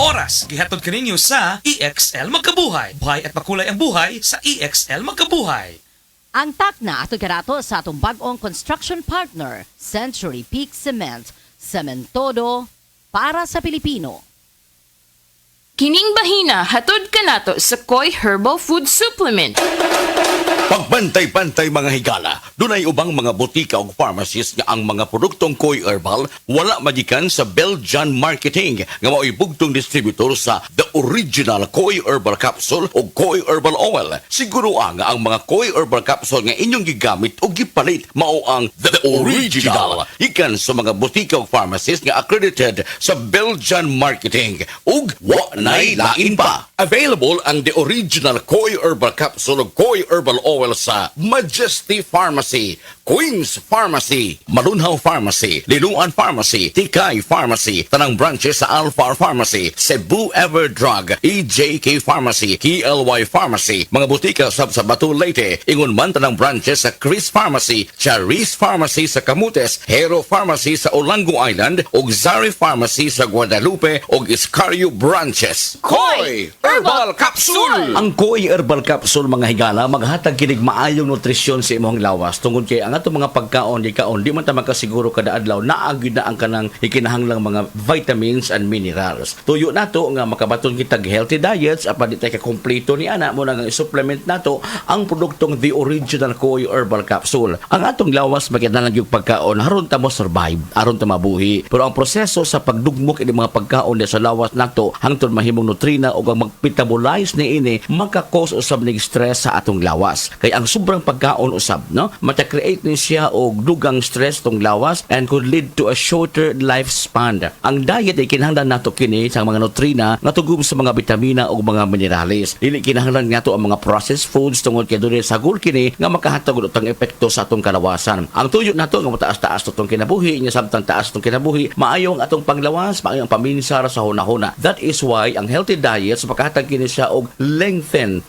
oras. Gihatod kaninyo sa EXL Magkabuhay. Buhay at makulay ang buhay sa EXL Magkabuhay. Ang takna ato karato sa atong bag-ong construction partner, Century Peak Cement, Cementodo para sa Pilipino. Kining bahina hatod kanato sa Koi Herbal Food Supplement. Pagbantay-bantay mga higala, dunay ubang mga botika o pharmacies nga ang mga produktong Koi Herbal wala magikan sa Belgian Marketing nga mao'y bugtong distributor sa The Original Koi Herbal Capsule o Koi Herbal Oil. Siguro nga ang mga Koi Herbal Capsule nga inyong gigamit o gipalit mao ang The Original. Ikan sa mga botika o pharmacies nga accredited sa Belgian Marketing ug wa nay lain pa. Available ang The Original Koi Herbal Capsule o Koi Herbal Oil sa Majesty Pharmacy, Queen's Pharmacy, Malunhaw Pharmacy, Linuan Pharmacy, Tikay Pharmacy, tanang branches sa Alpha Pharmacy, Cebu Everdrug, EJK Pharmacy, KLY Pharmacy, mga butika sa Batu Leyte, ingon man tanang branches sa Chris Pharmacy, Charis Pharmacy sa Camotes, Hero Pharmacy sa Olango Island, ug Zari Pharmacy sa Guadalupe ug Iscario branches. Koi Herbal Capsule! Ang Koi Herbal Capsule mga higala maghatag kinig maayong nutrisyon sa imong lawas tungod kay ang atong mga pagkaon di man ta makasiguro kada adlaw naagid na ang kanang ikinahanglang mga vitamins and minerals. Tuyo nato nga makabaton kita healthy diets apan di tay ka kompleto ni ana mo nang supplement nato ang produktong The Original Koi Herbal Capsule. Ang atong lawas magkinahanglan gyud pagkaon aron ta mo survive, aron ta mabuhi. Pero ang proseso sa pagdugmok ini mga pagkaon sa lawas nato hangtod mahimong nutrina ug ang magmetabolize ni ini maka-cause usab ning stress sa atong lawas. Kay ang sobrang pagkaon usab no mata-create ni siya og dugang stress tong lawas and could lead to a shorter lifespan. Ang diet ay kinahanglan nato kini sa mga nutrina nga tugom sa mga bitamina ug mga minerales. Dili kinahanglan nato ang mga processed foods tungod kay dili sagol kini nga makahatag og utang epekto sa atong kalawasan. Ang tuyo nato nga mataas-taas tong kinabuhi nya samtang taas tong kinabuhi maayo ang atong panglawas, maayo ang paminsara sa hunahuna. That is why ang healthy diets makahatag kini siya og lengthen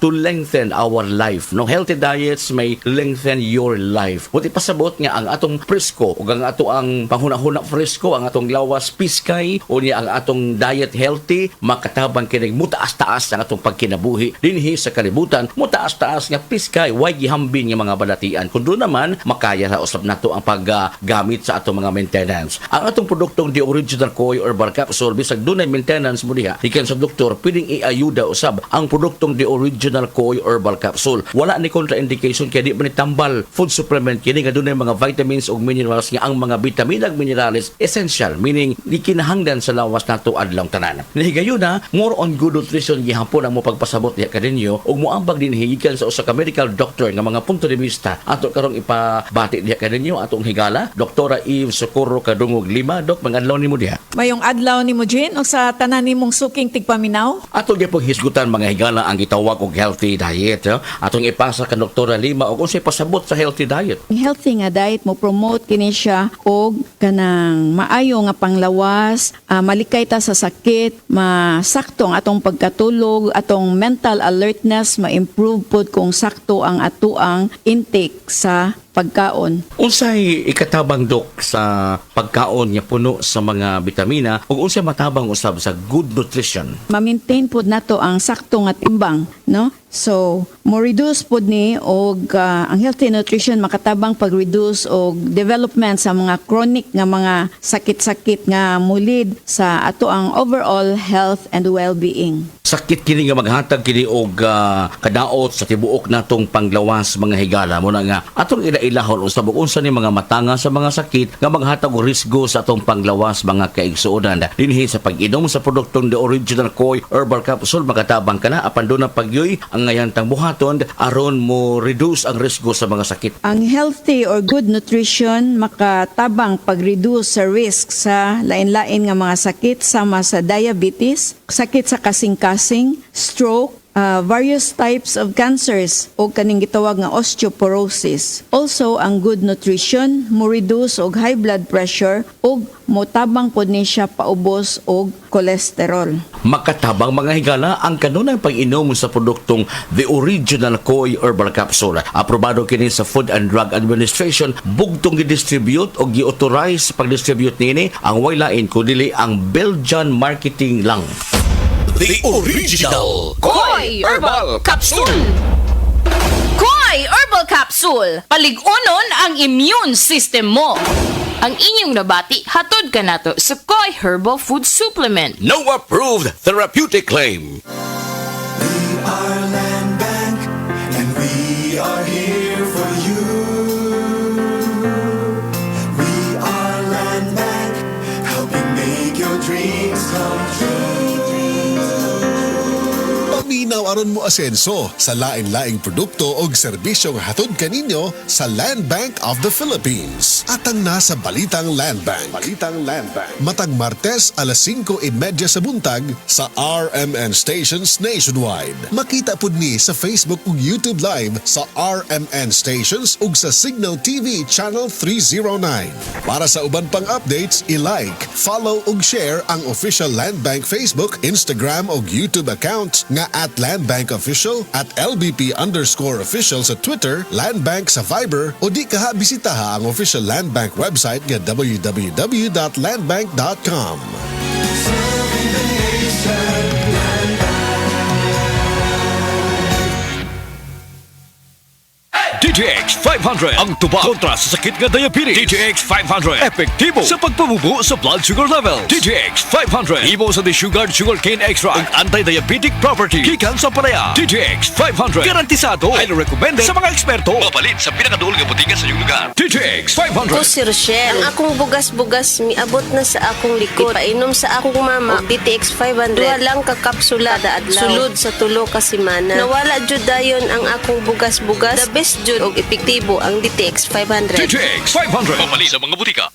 our life. No healthy diets may lengthen your life. Buti pasabot nga ang atong presko ug ang ato ang panghuna-huna presko, ang atong lawas piskay o niya ang atong diet healthy makatabang kini mutaas-taas ang atong pagkinabuhi dinhi sa kalibutan. Mutaas-taas nga piskay way gihambin nga mga balatian. Kundo naman makaya sa usab nato ang paggamit sa atong mga maintenance. Ang atong produktong The Original Koi Herbal Capsule bisag dunay maintenance mo diha ikan sa doktor pwedeng iayuda usab ang produktong The Original Koi Herbal Capsule. Wala ni contraindication kaya di man tambal food supplement kini nga dunay mga vitamins ug minerals nga ang mga vitamina ug minerals essential meaning di kinahanglan sa lawas nato adlaw tanan. Nihigayon na more on good nutrition gihapon ang mo pagpasabot diha kaninyo ug moambag din higikan sa usa ka medical doctor nga mga punto de vista ato karong ipabati diha kaninyo atong higala Doktora Eve Socorro Kadungog Lima. Dok, mangadlaw nimo diha. Mayong adlaw ni mo Jane o sa tanan nimong suking tigpaminaw. Atong gyapon hisgutan mga higala ang gitawag og healthy diet. Atong ipasa ka Doktora Lima og unsay pasabot sa healthy diet. Ang healthy nga diet mo promote kini siya og kanang maayo nga panglawas, malikay ta sa sakit, masakto ang atong pagkatulog, atong mental alertness ma-improve pod kung sakto ang atuang intake sa pagkaon. Unsay ikatabang dok sa pagkaon nga puno sa mga bitamina ug unsay matabang usab sa good nutrition? Ma-maintain pod nato ang sakto nga timbang, no? So, mo reduce pod ni og ang healthy nutrition makatabang pag-reduce og development sa mga chronic nga mga sakit-sakit nga mulid sa ato ang overall health and well-being. Sakit kini nga maghatag kini og kadaot sa tibuok natong panglawas mga higala mo na nga atong ilailahon usab unsa ni mga matanga sa mga sakit nga maghatag og risgo sa atong panglawas mga kaigsuonan dinhi sa pag-inom sa produktong The Original Koi Herbal Capsule makatabang kana apan do na pagyoy ang ngayantang buhaton aron mo reduce ang risgo sa mga sakit. Ang healthy or good nutrition makatabang pag-reduce sa risk sa lain-lain nga mga sakit sama sa diabetes, sakit sa kasing-kasing, stroke, various types of cancers o kaning gitawag nga osteoporosis. Also, ang good nutrition mo reduce og high blood pressure o motabang pod ni siya paubos og cholesterol. Makatabang mga higala ang kanunay pag-inom sa produktong The Original Koi Herbal Capsule. Aprobado kini sa Food and Drug Administration, bugtong gi-distribute o gi-authorize pag-distribute nini ang way lain kundi ang Belgian Marketing lang. the original Koy Herbal Capsule! Koy Herbal Capsule! Paligunon ang immune system mo! Ang inyong nabati, hatod ka nato sa Koy Herbal Food Supplement. no approved therapeutic claim. We are Land Bank, and we are here for you. We are Land Bank, helping make your dreams come true. Paminaw aron mo asenso sa lain-laing produkto o serbisyong hatod kaninyo sa Land Bank of the Philippines. Atang nasa Balitang Land Bank. Matag Martes alas 5:30 sa buntag sa RMN stations nationwide. Makita pud ni sa Facebook ug YouTube Live sa RMN stations ug sa Signal TV Channel 309. Para sa uban pang updates, i-like, follow ug share ang official Land Bank Facebook, Instagram ug YouTube accounts nga @Land Bank Official, @LBP_official sa Twitter, Land Bank sa Viber o di kaha bisitaha ang official Land Bank website nga www.landbank.com. DTX 500 ang tuba kontra sa sakit nga diabetes. DTX 500 epektibo sa pagpabubo sa blood sugar level. DTX 500 ibo sa desugared sugarcane extract ug anti-diabetic property gikan sa palaya. DTX 500 garantisado, highly recommended sa mga eksperto. Mapalit sa pinakadulong nga butingan sa iyong lugar. DTX 500. Ako si Rochelle. Ang akong bugas-bugas miabot na sa akong likod. Painom sa akong mama og DTX 500. Duha lang ka kapsula kada adlaw. Sulod sa tulo ka semana. Nawala jud dayon ang akong bugas-bugas. The best jud og epektibo ang DTX 500. DTX 500 mapalit sa mga butika.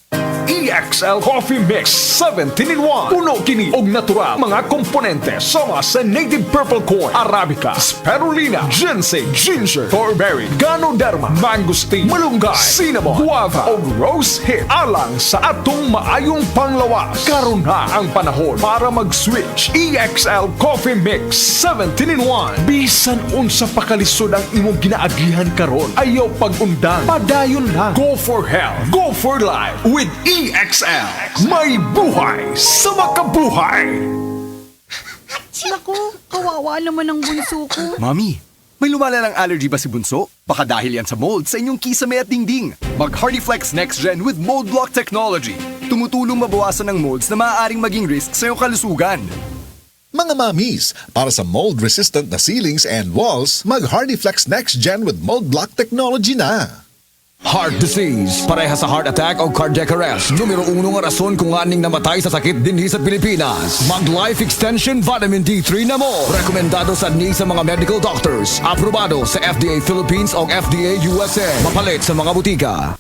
EXL Coffee Mix 17-in-1. Puno kini og natural mga komponente sama sa native purple corn, arabica, spirulina, ginseng, ginger, thornberry, ganoderma, mangosteen, malunggay, cinnamon, guava ug rose hip alang sa atong maayong panglawas. Karon na ang panahon para mag-switch. EXL Coffee Mix 17-in-1. Bisan unsa pa kalisod ang imong ginaagihan karon, ayaw pag-undang, padayon lang. Go for health, go for life with EXL. May buhay sa makabuhay. Naku, kawawa naman ang bunso ko. Mami, may lumalalang allergy ba si bunso? Baka dahil yan sa mold sa inyong kisame at dingding. Mag HardyFlex Next Gen with Mold Block Technology. Tumutulong mabawasan ng molds na maaaring maging risk sa iyong kalusugan. Mga mamis, para sa mold-resistant na ceilings and walls, mag HardyFlex Next Gen with Mold Block Technology na. Heart disease, pareha sa heart attack o cardiac arrest. Numero 1 nga rason kung aning namatay sa sakit dinhi sa Pilipinas. Mag Life Extension Vitamin D3 na mo. Rekomendado sa ni sa mga medical doctors. Aprobado sa FDA Philippines o FDA USA. Mapalit sa mga butika.